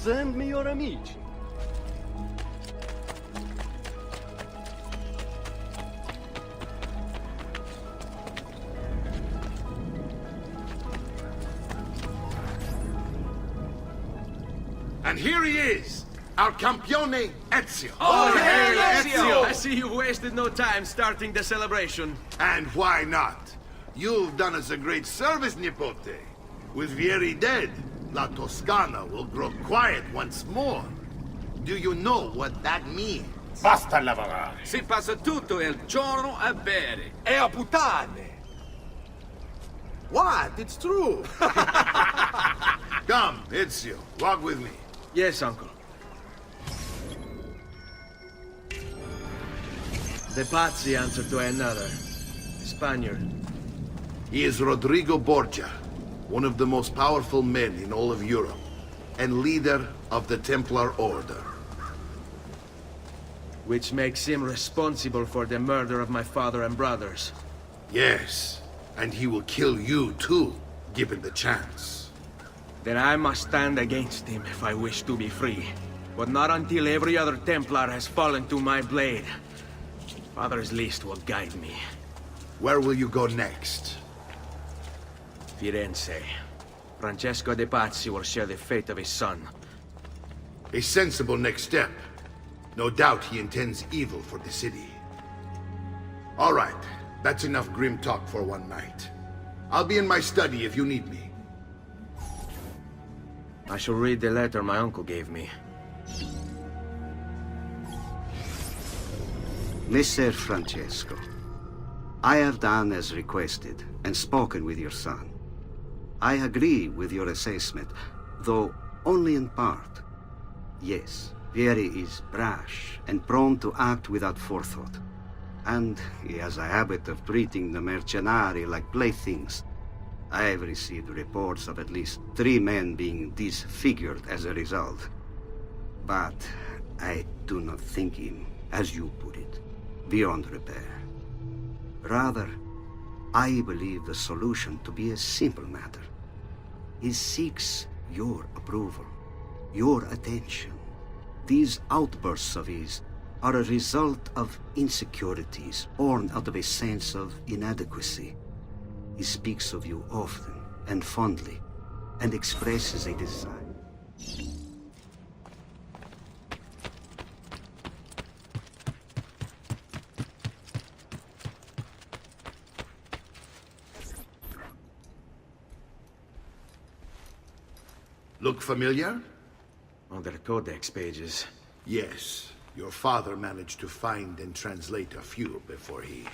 Send me your amici. And here he is, our campione Ezio. Oh, hey, Ezio! I see you wasted no time starting the celebration. And why not? You've done us a great service, Nipote. With Vieri dead, La Toscana will grow quiet once more. Do you know what that means? Basta lavorare. Si passa tutto il giorno a bere. E a puttane! What? It's true! Come, Ezio, walk with me. Yes, uncle. The Pazzi answer to another. Spaniard. He is Rodrigo Borgia, one of the most powerful men in all of Europe, and leader of the Templar Order. Which makes him responsible for the murder of my father and brothers. Yes, and he will kill you too, given the chance. Then I must stand against him if I wish to be free. But not until every other Templar has fallen to my blade. Father's list will guide me. Where will you go next? Firenze. Francesco de Pazzi will share the fate of his son. A sensible next step. No doubt he intends evil for the city. All right, that's enough grim talk for one night. I'll be in my study if you need me. I shall read the letter my uncle gave me. Messer Francesco, I have done as requested and spoken with your son. I agree with your assessment, though only in part. Yes, Vieri is brash and prone to act without forethought. And he has a habit of treating the mercenari like playthings. I have received reports of at least 3 men being disfigured as a result. But I do not think him, as you put it, beyond repair. Rather, I believe the solution to be a simple matter. He seeks your approval, your attention. These outbursts of his are a result of insecurities born out of a sense of inadequacy. He speaks of you often and fondly, and expresses a desire. Look familiar? On their codex pages. Yes. Your father managed to find and translate a few before he...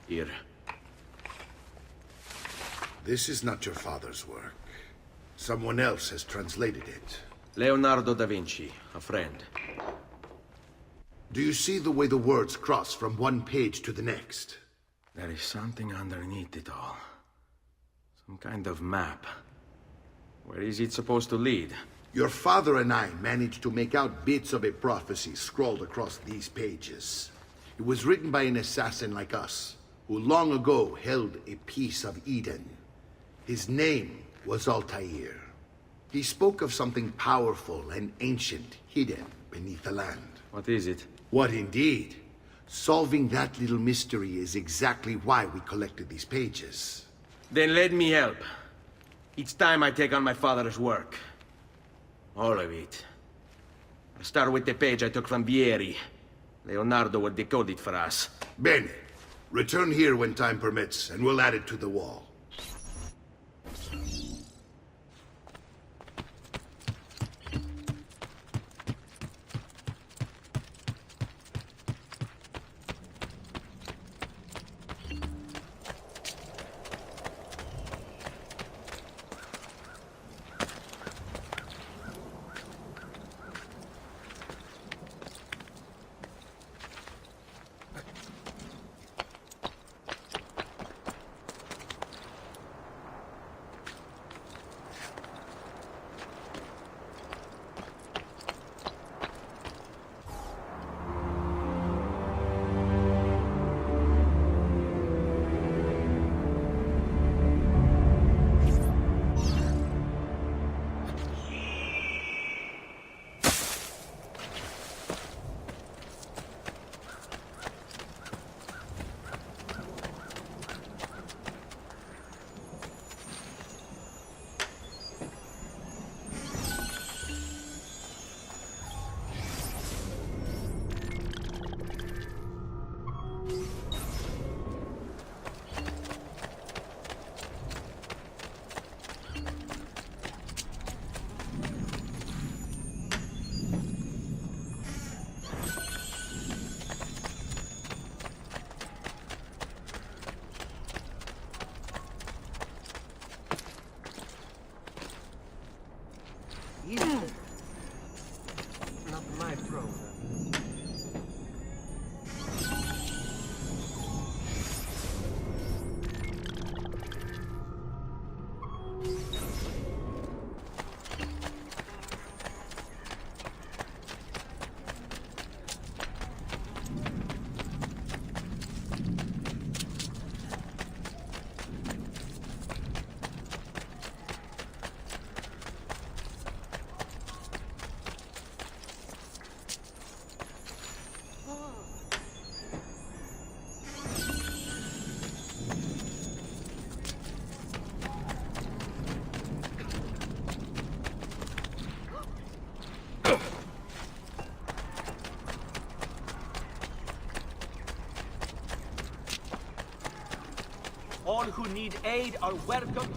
Here. This is not your father's work. Someone else has translated it. Leonardo da Vinci, a friend. Do you see the way the words cross from one page to the next? There is something underneath it all. Some kind of map. Where is it supposed to lead? Your father and I managed to make out bits of a prophecy scrawled across these pages. It was written by an assassin like us, who long ago held a piece of Eden. His name was Altair. He spoke of something powerful and ancient hidden beneath the land. What is it? What indeed? Solving that little mystery is exactly why we collected these pages. Then let me help. It's time I take on my father's work. All of it. I'll start with the page I took from Vieri. Leonardo will decode it for us. Bene. Return here when time permits, and we'll add it to the wall. All who need aid are welcome.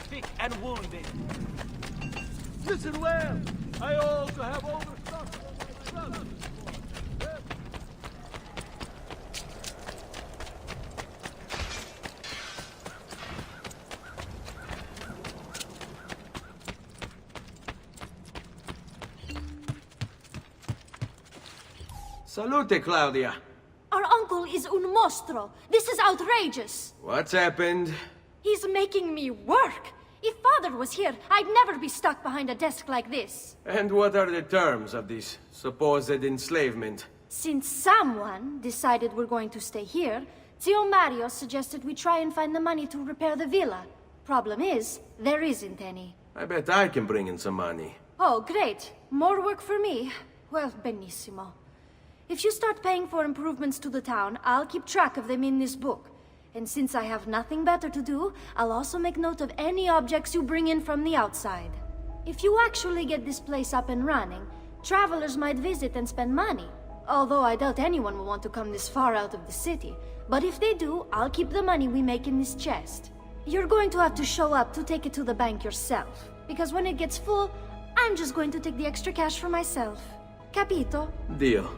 Sick and wounded. Listen well. I also have overstocked on my stuff. Salute, Claudia. Our uncle is un mostro. This is outrageous. What's happened? He's making me work. If father was here, I'd never be stuck behind a desk like this. And what are the terms of this supposed enslavement? Since someone decided we're going to stay here, Zio Mario suggested we try and find the money to repair the villa. Problem is, there isn't any. I bet I can bring in some money. Oh, great. More work for me. Well, benissimo. If you start paying for improvements to the town, I'll keep track of them in this book. And since I have nothing better to do, I'll also make note of any objects you bring in from the outside. If you actually get this place up and running, travelers might visit and spend money. Although I doubt anyone will want to come this far out of the city. But if they do, I'll keep the money we make in this chest. You're going to have to show up to take it to the bank yourself. Because when it gets full, I'm just going to take the extra cash for myself. Capito? Deal.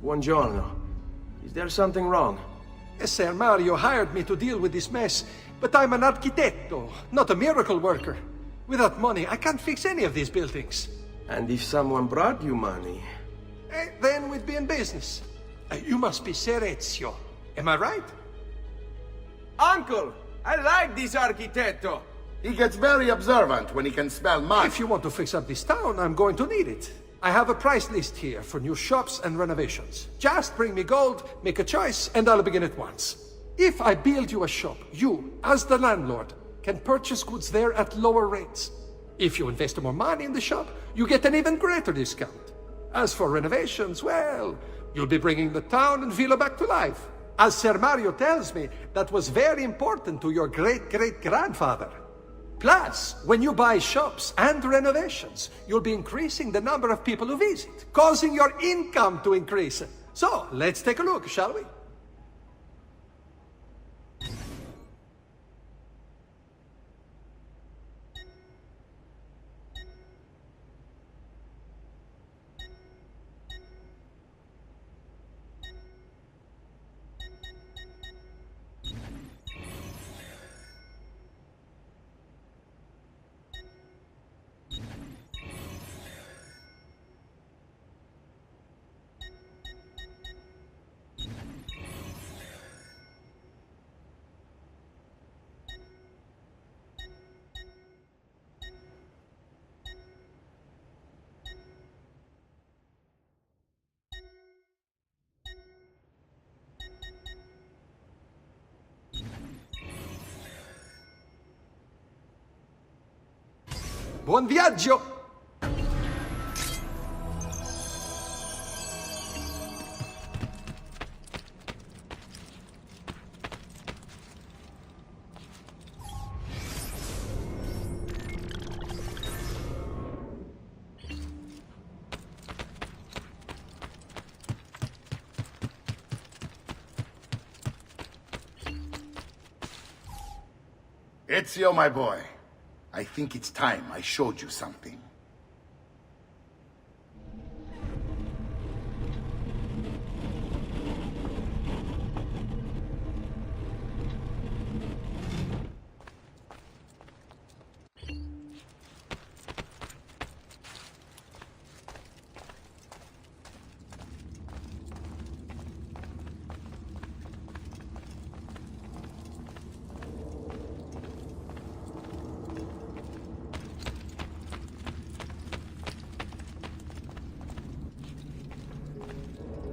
Buongiorno. Is there something wrong? Ser Mario hired me to deal with this mess, but I'm an architetto, not a miracle worker. Without money, I can't fix any of these buildings. And if someone brought you money? Then we'd be in business. You must be Ser Ezio. Am I right? Uncle! I like this architetto! He gets very observant when he can smell mud. If you want to fix up this town, I'm going to need it. I have a price list here for new shops and renovations. Just bring me gold, make a choice, and I'll begin at once. If I build you a shop, you, as the landlord, can purchase goods there at lower rates. If you invest more money in the shop, you get an even greater discount. As for renovations, well, you'll be bringing the town and villa back to life. As Ser Mario tells me, that was very important to your great-great-grandfather. Plus, when you buy shops and renovations, you'll be increasing the number of people who visit, causing your income to increase. So, let's take a look, shall we? Buon viaggio! Ezio, my boy, I think it's time I showed you something.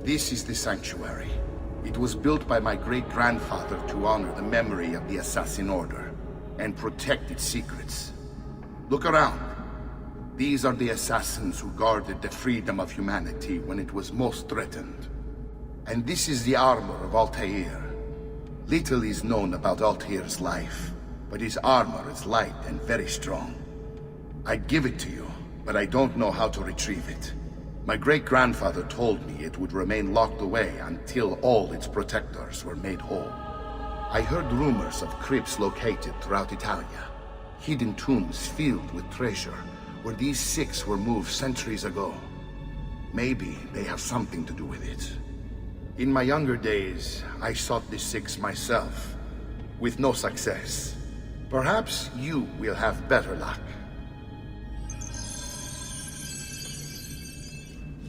This is the sanctuary. It was built by my great-grandfather to honor the memory of the Assassin Order and protect its secrets. Look around. These are the assassins who guarded the freedom of humanity when it was most threatened. And this is the armor of Altair. Little is known about Altair's life, but his armor is light and very strong. I'd give it to you, but I don't know how to retrieve it. My great-grandfather told me it would remain locked away until all its protectors were made whole. I heard rumors of crypts located throughout Italia, hidden tombs filled with treasure, where these six were moved centuries ago. Maybe they have something to do with it. In my younger days, I sought the six myself, with no success. Perhaps you will have better luck.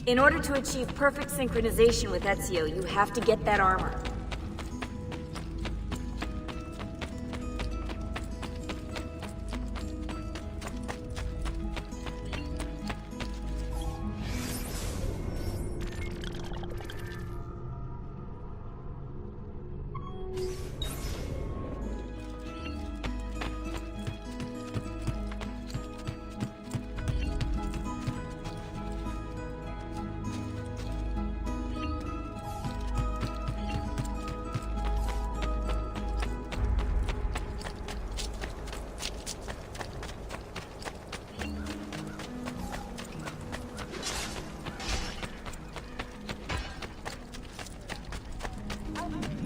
In order to achieve perfect synchronization with Ezio, you have to get that armor.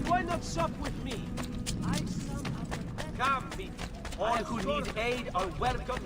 Why not sup with me? Come, people. All who need aid are welcome.